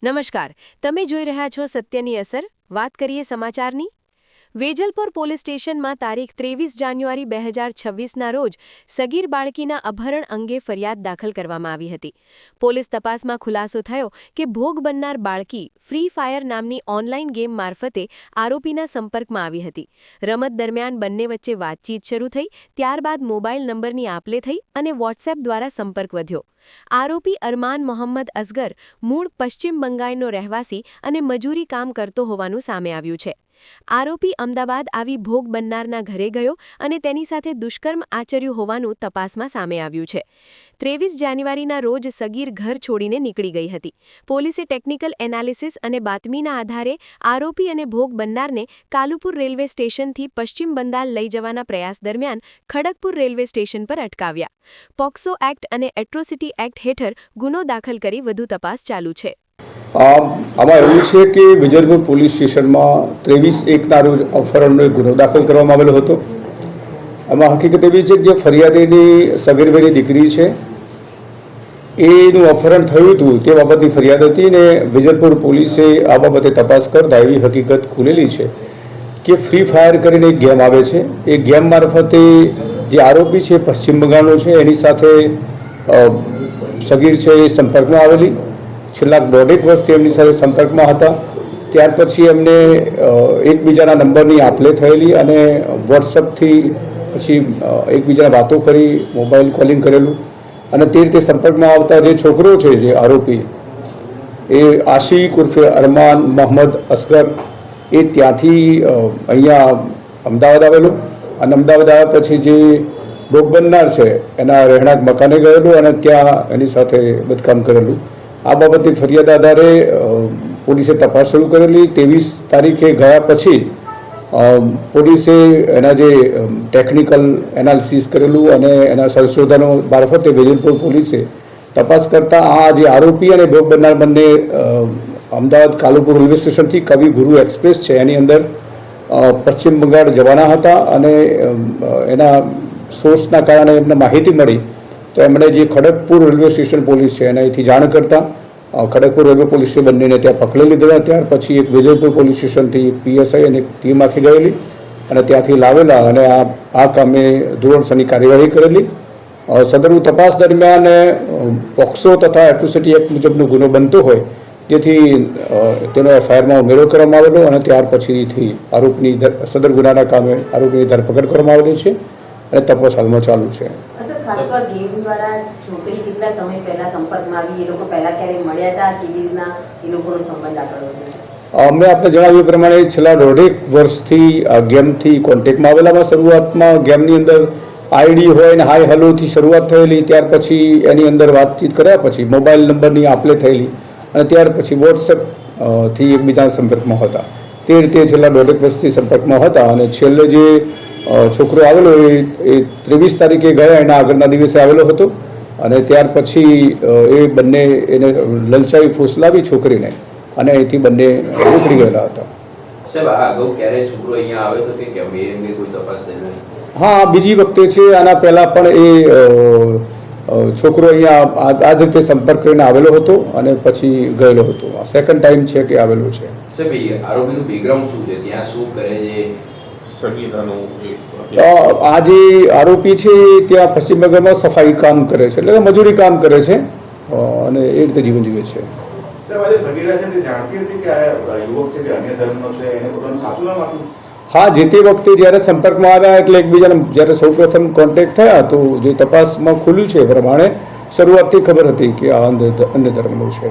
નમસ્કાર, તમે જોઈ રહ્યા છો સત્યની અસર. વાત કરીએ સમાચારની. વેજલપુર પોલીસ સ્ટેશનમાં તારીખ 23 જાન્યુઆરી 2026ના રોજ સગીર બાળકીના અપહરણ અંગે ફરિયાદ દાખલ કરવામાં આવી હતી. પોલીસ તપાસમાં ખુલાસો થયો કે ભોગ બનનાર બાળકી ફ્રી ફાયર નામની ઓનલાઈન ગેમ મારફતે આરોપીના સંપર્કમાં આવી હતી. રમત દરમિયાન બંને વચ્ચે વાતચીત શરૂ થઈ, ત્યારબાદ મોબાઈલ નંબરની આપ-લે થઈ અને વોટ્સએપ દ્વારા સંપર્ક વધ્યો. આરોપી અરમાન મોહમ્મદ અસગર મૂળ પશ્ચિમ બંગાળનો રહેવાસી અને મજૂરી કામ કરતો હોવાનું સામે આવ્યું છે. આરોપી અમદાવાદ આવી ભોગ બનનારના ઘરે ગયો અને તેની સાથે દુષ્કર્મ આચર્યું હોવાનું તપાસમાં સામે આવ્યું છે. 23 જાન્યુઆરીના રોજ સગીર ઘર છોડીને નીકળી ગઈ હતી. પોલીસે ટેકનિકલ એનાલિસિસ અને બાતમીના આધારે આરોપી અને ભોગ બનનારને કાલુપુર રેલવે સ્ટેશનથી પશ્ચિમ બંગાળ લઈ જવાના પ્રયાસ દરમિયાન ખડગપુર રેલવે સ્ટેશન પર અટકાવ્યા. પોક્સો એક્ટ અને એટ્રોસિટી એક્ટ હેઠળ ગુનો દાખલ કરી વધુ તપાસ ચાલુ છે. આમાં એવું છે કે વેજલપુર પોલીસ સ્ટેશનમાં 23/1ના રોજ અપહરણનો એક ગુનો દાખલ કરવામાં આવેલો હતો. આમાં હકીકત એવી છે કે જે ફરિયાદીની સગીરભાઈની દીકરી છે એનું અપહરણ થયું હતું તે બાબતની ફરિયાદ હતી ને વેજલપુર પોલીસે આ બાબતે તપાસ કરતા એવી હકીકત ખુલેલી છે કે ફ્રી ફાયર કરીને એક ગેમ આવે છે. એ ગેમ મારફતે જે આરોપી છે પશ્ચિમ બંગાળનો છે એની સાથે સગીર છે એ સંપર્કમાં આવેલી. છેલ્લા 1.5 વર્ષથી એમની સાથે સંપર્કમાં હતા. ત્યાર પછી એમને એકબીજાના નંબરની આપ-લે થયેલી અને વોટ્સઅપથી પછી એકબીજાને વાતો કરી, મોબાઈલ કોલિંગ કરેલું અને તે રીતે સંપર્કમાં આવતા જે છોકરો છે જે આરોપી એ આશિક ઉર્ફે અરમાન મોહમ્મદ અસગર એ ત્યાંથી અહીંયા અમદાવાદ આવેલો અને અમદાવાદ આવ્યા પછી જે ભોગ બનનાર છે એના રહેણાંક મકાને ગયેલું અને ત્યાં એની સાથે બધકામ કરેલું. આ બાબતની ફરિયાદ આધારે પોલીસે તપાસ શરૂ કરેલી. 23 તારીખે ગયા પછી પોલીસે એના જે ટેકનિકલ એનાલિસિસ કરેલું અને એના સંશોધનો મારફતે વેજલપુર પોલીસે તપાસ કરતા આ જે આરોપી અને ભોગ બનનાર બંને અમદાવાદ કાલુપુર રેલવે સ્ટેશનથી કવિ ગુરુ એક્સપ્રેસ છે એની અંદર પશ્ચિમ બંગાળ જવાના હતા અને એના સોર્સના કારણે એમને માહિતી મળી તો એમણે જે ખડગપુર રેલવે સ્ટેશન પોલીસ છે એને અહીંથી જાણ કરતાં ખડગપુર રેલવે પોલીસે બંનેને ત્યાં પકડી લીધેલા. ત્યાર પછી એક વેજલપુર પોલીસ સ્ટેશનથી એક PSI અને એક ટીમ આખી ગયેલી અને ત્યાંથી લાવેલા અને આ કામે ધોરણસરની કાર્યવાહી કરેલી. સદરુ તપાસ દરમિયાન પોક્સો તથા એટ્રોસિટી એક્ટ મુજબનો ગુનો બનતો હોય જેથી તેનો FIRમાં ઉમેરો કરવામાં આવેલો અને ત્યાર પછીથી આરોપની સદર ગુનાના કામે આરોપીની ધરપકડ કરવામાં આવેલી છે અને તપાસ હાલમાં ચાલુ છે. અમે આપને જણાવ્યું પ્રમાણે છેલ્લા 1.5 વર્ષથી આ ગેમથી કોન્ટેક્ટમાં આવેલામાં શરૂઆતમાં ગેમની અંદર ID હોય ને હાય હેલોથી શરૂઆત થયેલી. ત્યાર પછી એની અંદર વાતચીત કર્યા પછી મોબાઈલ નંબરની આપ-લે થયેલી અને ત્યાર પછી વોટ્સએપથી એકબીજાના સંપર્કમાં હતા. તે રીતે છેલ્લા 1.5 વર્ષથી સંપર્કમાં હતા અને છેલ્લે જે છોકરો આવેલો એ 23 તારીખે ગયા એના આગળના દિવસે આવેલો હતો અને ત્યાર પછી એ બંને એને લલચાવી ફૂસલાવી છોકરીને અને અહીંથી બંને નીકળી ગયેલા હતા. હા, બીજી વખતે છે. આના પહેલાં પણ એ છોકરો અહીંયા આ જ રીતે સંપર્ક કરીને આવેલો હતો અને પછી ગયેલો હતો. આ સેકન્ડ ટાઈમ છે કે આવેલો છે. આરોપીનું બેકગ્રાઉન્ડ શું છે, ત્યાં શું કરે છે? આ જે આરોપી છે ત્યાં પશ્ચિમ બંગાળમાં સફાઈ કામ કરે છે, એટલે મજૂરી કામ કરે છે અને એ રીતે જીવન જીવે છે. હા, જે તે વખતે જ્યારે સંપર્કમાં આવ્યા એટલે એકબીજાને જ્યારે સૌપ્રથમ કોન્ટેક્ટ થયા તો જે તપાસમાં ખુલ્યું છે એ પ્રમાણે શરૂઆતથી ખબર હતી કે આ અન્ય ધર્મનો છે.